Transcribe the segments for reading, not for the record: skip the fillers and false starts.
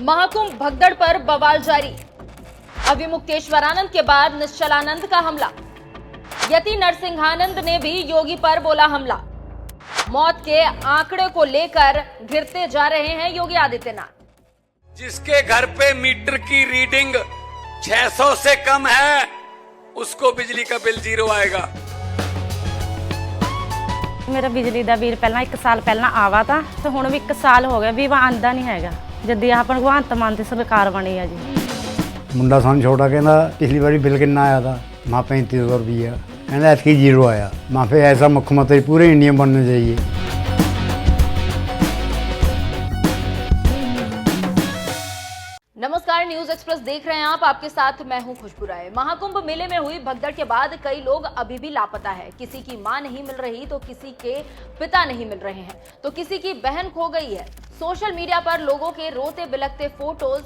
महाकुंभ भगदड़ पर बवाल जारी। अभिमुक्तेश्वरानंद के बाद निश्चलानंद का हमला। यति नरसिंहानंद ने भी योगी पर बोला हमला। मौत के आंकड़े को लेकर घिरते जा रहे हैं योगी आदित्यनाथ। जिसके घर पे मीटर की रीडिंग 600 से कम है उसको बिजली का बिल 0 आएगा। मेरा बिजली का बिल पहला 1 साल पहला आवा था तो हुण भी 1 साल हो गया भी वह आंदा नहीं हैगा जदी आह भगवंत मान की सरकार बनी है जी। मुंडा सन छोटा कहना पिछली बारी बिल कितना आया था माँ 3500 रुपया कहना ऐसी 0 आया। माँ फिर ऐसा मुख्यमंत्री पूरे इंडिया में बनना चाहिए। नमस्कार, न्यूज एक्सप्रेस देख रहे हैं आप। आपके साथ मैं हूं खुशबू राय। महाकुंभ मेले में हुई भगदड़ के बाद कई लोग अभी भी लापता है। किसी की मां नहीं मिल रही तो किसी के पिता नहीं मिल रहे हैं तो किसी की बहन खो गई है। सोशल मीडिया पर लोगों के रोते बिलखते फोटोज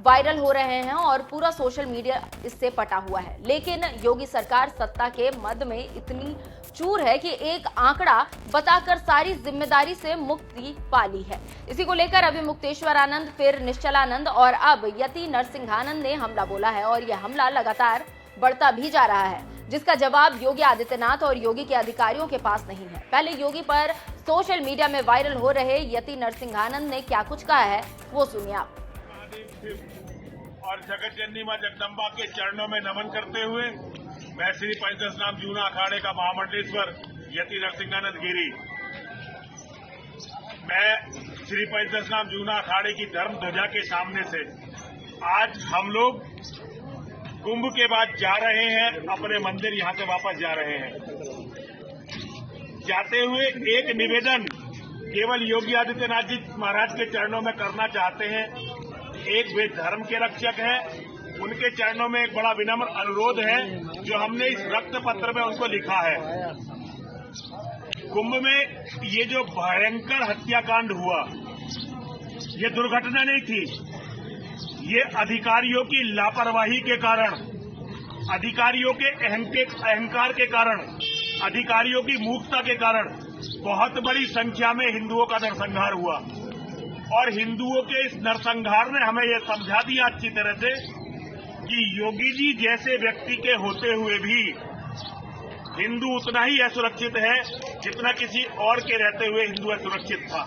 वायरल हो रहे हैं और पूरा सोशल मीडिया इससे पटा हुआ है। लेकिन योगी सरकार सत्ता के मद में इतनी चूर है कि एक आंकड़ा बताकर सारी जिम्मेदारी से मुक्ति पा ली है। इसी को लेकर अभिमुक्तेश्वरानंद, फिर निश्चलानंद और अब यति नरसिंहानंद ने हमला बोला है और यह हमला लगातार बढ़ता भी जा रहा है, जिसका जवाब योगी आदित्यनाथ और योगी के अधिकारियों के पास नहीं है। पहले योगी पर सोशल मीडिया में वायरल हो रहे यति नरसिंहानंद ने क्या कुछ कहा है वो सुनिए आप। और जगत जननी मां जगदम्बा के चरणों में नमन करते हुए मैं श्री पंचदशनाम जूना अखाड़े का महामंडलेश्वर यति नरसिंहानंद गिरी, मैं श्री पंचदशनाम जूना अखाड़े की धर्म ध्वजा के सामने से आज हम लोग कुंभ के बाद जा रहे हैं अपने मंदिर, यहां से वापस जा रहे हैं। जाते हुए एक निवेदन केवल योगी आदित्यनाथ जी महाराज के चरणों में करना चाहते हैं। एक वे धर्म के रक्षक हैं, उनके चरणों में एक बड़ा विनम्र अनुरोध है जो हमने इस रक्त पत्र में उनको लिखा है। कुंभ में ये जो भयंकर हत्याकांड हुआ ये दुर्घटना नहीं थी, ये अधिकारियों की लापरवाही के कारण, अधिकारियों के अहंकार के कारण, अधिकारियों की मूर्खता के कारण बहुत बड़ी संख्या में हिंदुओं का नरसंहार हुआ। और हिंदुओं के इस नरसंहार ने हमें यह समझा दिया अच्छी तरह से कि योगी जी जैसे व्यक्ति के होते हुए भी हिंदू उतना ही असुरक्षित है जितना किसी और के रहते हुए हिंदू असुरक्षित था।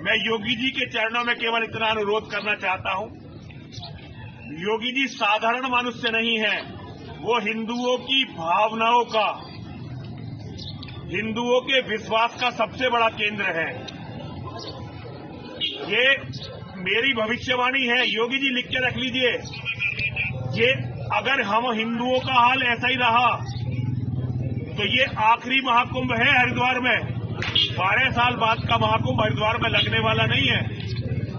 मैं योगी जी के चरणों में केवल इतना अनुरोध करना चाहता हूं, योगी जी साधारण मनुष्य नहीं है, वो हिंदुओं की भावनाओं का, हिंदुओं के विश्वास का सबसे बड़ा केंद्र है। ये मेरी भविष्यवाणी है, योगी जी लिख के रख लीजिए। ये अगर हम हिंदुओं का हाल ऐसा ही रहा तो ये आखिरी महाकुंभ है हरिद्वार में। 12 साल बाद का महाकुंभ हरिद्वार में लगने वाला नहीं है।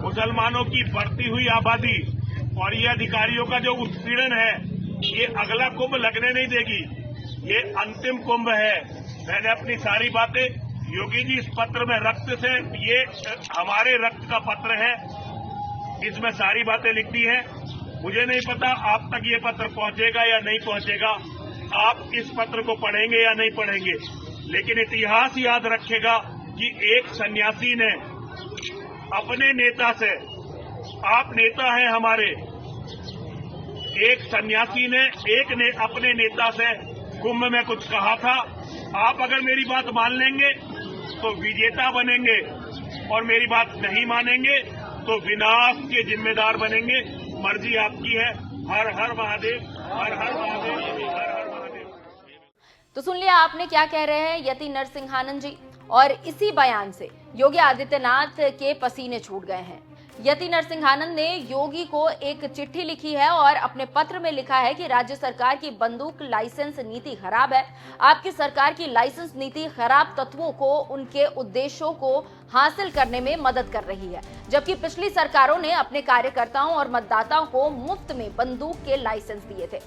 मुसलमानों की बढ़ती हुई आबादी और ये अधिकारियों का जो उत्पीड़न है ये अगला कुंभ लगने नहीं देगी। ये अंतिम कुंभ है। मैंने अपनी सारी बातें योगी जी इस पत्र में रक्त से, ये हमारे रक्त का पत्र है, इसमें सारी बातें लिख दी हैं। मुझे नहीं पता आप तक ये पत्र पहुंचेगा या नहीं पहुंचेगा, आप इस पत्र को पढ़ेंगे या नहीं पढ़ेंगे, लेकिन इतिहास याद रखेगा कि एक सन्यासी ने अपने नेता से, आप नेता हैं हमारे, एक सन्यासी ने अपने नेता से कुंभ में कुछ कहा था, आप अगर मेरी बात मान लेंगे तो विजेता बनेंगे और मेरी बात नहीं मानेंगे तो विनाश के जिम्मेदार बनेंगे। मर्जी आपकी है। हर हर महादेव, हर हर महादेव, हर हर महादेव। तो सुन लिया आपने क्या कह रहे हैं यति नरसिंहानंद जी, और इसी बयान से योगी आदित्यनाथ के पसीने छूट गए हैं। यति नरसिंहानंद ने योगी को एक चिट्ठी लिखी है और अपने पत्र में लिखा है कि राज्य सरकार की बंदूक लाइसेंस नीति खराब है। आपकी सरकार की लाइसेंस नीति खराब तत्वों को उनके उद्देश्यों को हासिल करने में मदद कर रही है, जबकि पिछली सरकारों ने अपने कार्यकर्ताओं और मतदाताओं को मुफ्त में बंदूक के लाइसेंस दिए थे।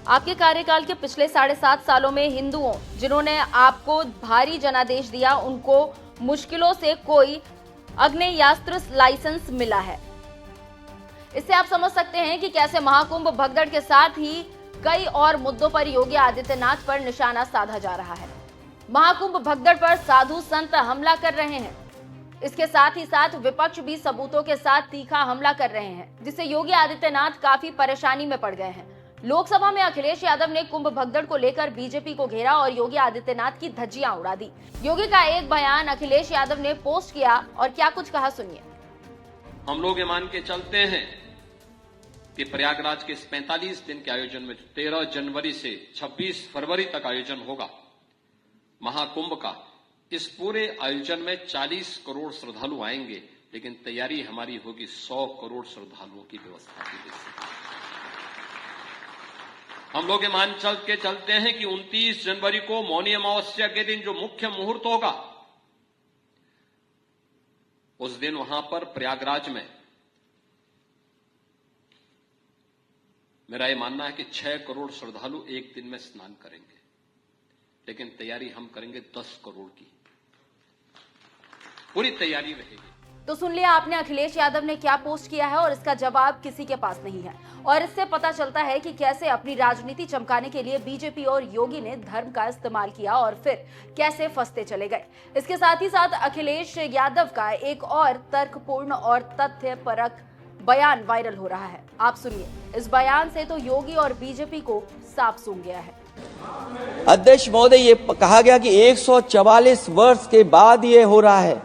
आपके कार्यकाल के पिछले 7.5 सालों में हिंदुओं जिन्होंने आपको भारी जनादेश दिया उनको मुश्किलों से कोई आग्नेयास्त्र लाइसेंस मिला है। इससे आप समझ सकते हैं कि कैसे महाकुंभ भगदड़ के साथ ही कई और मुद्दों पर योगी आदित्यनाथ पर निशाना साधा जा रहा है। महाकुंभ भगदड़ पर साधु संत हमला कर रहे हैं। इसके साथ ही साथ विपक्ष भी सबूतों के साथ तीखा हमला कर रहे हैं, जिससे योगी आदित्यनाथ काफी परेशानी में पड़ गए हैं। लोकसभा में अखिलेश यादव ने कुंभ भगदड़ को लेकर बीजेपी को घेरा और योगी आदित्यनाथ की धज्जियां उड़ा दी। योगी का एक बयान अखिलेश यादव ने पोस्ट किया और क्या कुछ कहा, सुनिए। हम लोग ये मान के चलते हैं कि प्रयागराज के इस 45 दिन के आयोजन में 13 जनवरी से 26 फरवरी तक आयोजन होगा महाकुंभ का, इस पूरे आयोजन में 40 करोड़ श्रद्धालु आएंगे, लेकिन तैयारी हमारी होगी 100 करोड़ श्रद्धालुओं की व्यवस्था की जाएगी। हम लोग ये मान चल के चलते हैं कि 29 जनवरी को मौनी अमावस्या के दिन जो मुख्य मुहूर्त होगा, उस दिन वहां पर प्रयागराज में मेरा यह मानना है कि 6 करोड़ श्रद्धालु एक दिन में स्नान करेंगे, लेकिन तैयारी हम करेंगे 10 करोड़ की, पूरी तैयारी रहेगी। तो सुन लिया आपने अखिलेश यादव ने क्या पोस्ट किया है और इसका जवाब किसी के पास नहीं है। और इससे पता चलता है कि कैसे अपनी राजनीति चमकाने के लिए बीजेपी और योगी ने धर्म का इस्तेमाल किया और फिर कैसे फंसते चले गए। इसके साथ ही साथ अखिलेश यादव का एक और तर्कपूर्ण और तथ्यपरक बयान वायरल हो रहा है। आप सुनिए, इस बयान से तो योगी और बीजेपी को साफ सूंघ गया है। अध्यक्ष महोदय, ये कहा गया कि 144 वर्ष के बाद ये हो रहा है।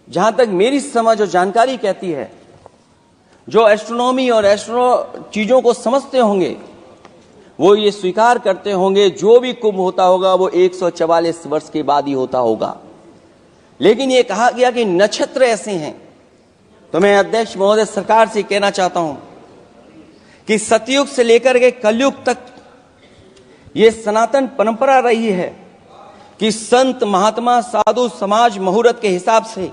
जहां तक मेरी समझ और जानकारी कहती है, जो एस्ट्रोनॉमी और एस्ट्रो चीजों को समझते होंगे वो ये स्वीकार करते होंगे जो भी कुंभ होता होगा वो 144 वर्ष के बाद ही होता होगा। लेकिन ये कहा गया कि नक्षत्र ऐसे हैं, तो मैं अध्यक्ष महोदय सरकार से कहना चाहता हूं कि सतयुग से लेकर के कलयुग तक ये सनातन परंपरा रही है कि संत महात्मा साधु समाज मुहूर्त के हिसाब से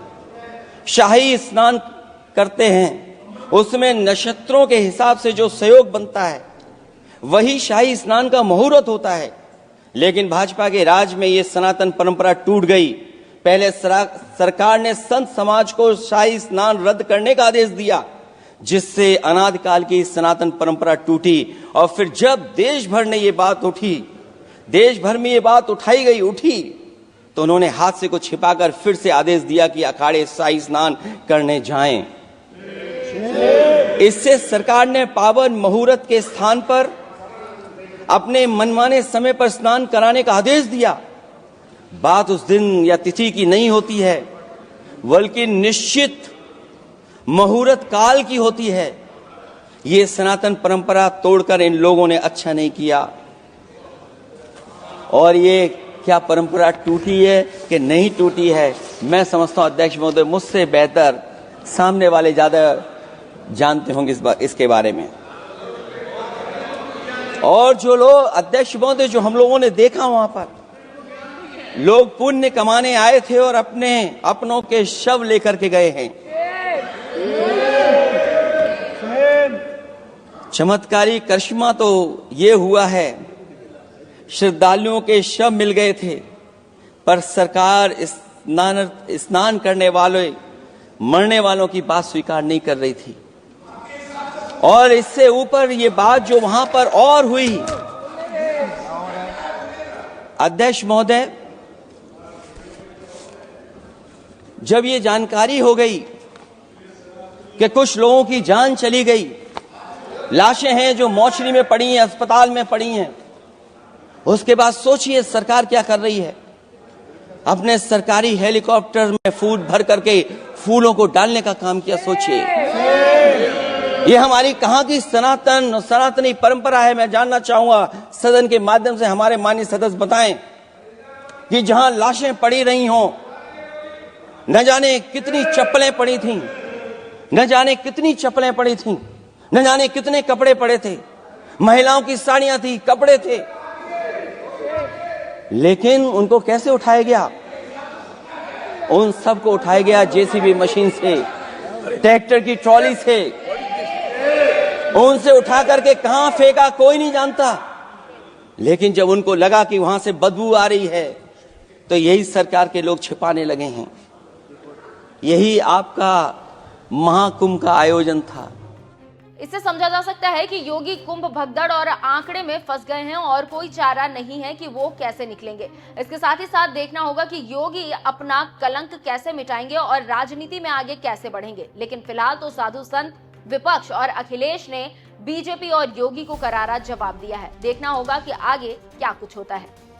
शाही स्नान करते हैं, उसमें नक्षत्रों के हिसाब से जो सहयोग बनता है वही शाही स्नान का मुहूर्त होता है। लेकिन भाजपा के राज में ये सनातन परंपरा टूट गई। पहले सरकार ने संत समाज को शाही स्नान रद्द करने का आदेश दिया, जिससे अनादिकाल की सनातन परंपरा टूटी। और फिर जब देश भर में ये बात उठी तो उन्होंने हादसे को छिपाकर फिर से आदेश दिया कि अखाड़े शाही स्नान करने जाएं। इससे सरकार ने पावन मुहूर्त के स्थान पर अपने मनमाने समय पर स्नान कराने का आदेश दिया। बात उस दिन या तिथि की नहीं होती है, बल्कि निश्चित मुहूर्त काल की होती है। ये सनातन परंपरा तोड़कर इन लोगों ने अच्छा नहीं किया। और ये क्या परंपरा टूटी है कि नहीं टूटी है, मैं समझता हूं अध्यक्ष महोदय मुझसे बेहतर सामने वाले ज्यादा जानते होंगे इसके बारे में। और जो लोग अध्यक्ष महोदय जो हम लोगों ने देखा वहां पर लोग पुण्य कमाने आए थे और अपनों के शव लेकर के गए हैं। चमत्कारी करिश्मा तो ये हुआ है, श्रद्धालुओं के शव मिल गए थे, पर सरकार स्नान करने वाले मरने वालों की बात स्वीकार नहीं कर रही थी। और इससे ऊपर ये बात जो वहां पर और हुई, अध्यक्ष महोदय जब ये जानकारी हो गई कि कुछ लोगों की जान चली गई, लाशें हैं जो मोर्चरी में पड़ी हैं, अस्पताल में पड़ी हैं, उसके बाद सोचिए सरकार क्या कर रही है। अपने सरकारी हेलीकॉप्टर में फूल भर करके फूलों को डालने का काम किया। सोचिए ये हमारी कहां की सनातनी परंपरा है। मैं जानना चाहूंगा सदन के माध्यम से हमारे माननीय सदस्य बताएं कि जहां लाशें पड़ी रही हों, न जाने कितनी चप्पलें पड़ी थीं, न जाने कितने कपड़े पड़े थे, महिलाओं की साड़ियां थी, कपड़े थे, लेकिन उनको कैसे उठाया गया? उन सबको उठाया गया जेसीबी मशीन से, ट्रैक्टर की ट्रॉली से। उनसे उठा करके कहां फेंका कोई नहीं जानता, लेकिन जब उनको लगा कि वहां से बदबू आ रही है तो यही सरकार के लोग छिपाने लगे हैं। यही आपका महाकुंभ का आयोजन था। इससे समझा जा सकता है कि योगी कुंभ भगदड़ और आंकड़े में फंस गए हैं और कोई चारा नहीं है कि वो कैसे निकलेंगे। इसके साथ ही साथ देखना होगा कि योगी अपना कलंक कैसे मिटाएंगे और राजनीति में आगे कैसे बढ़ेंगे। लेकिन फिलहाल तो साधु संत, विपक्ष और अखिलेश ने बीजेपी और योगी को करारा जवाब दिया है। देखना होगा कि आगे क्या कुछ होता है।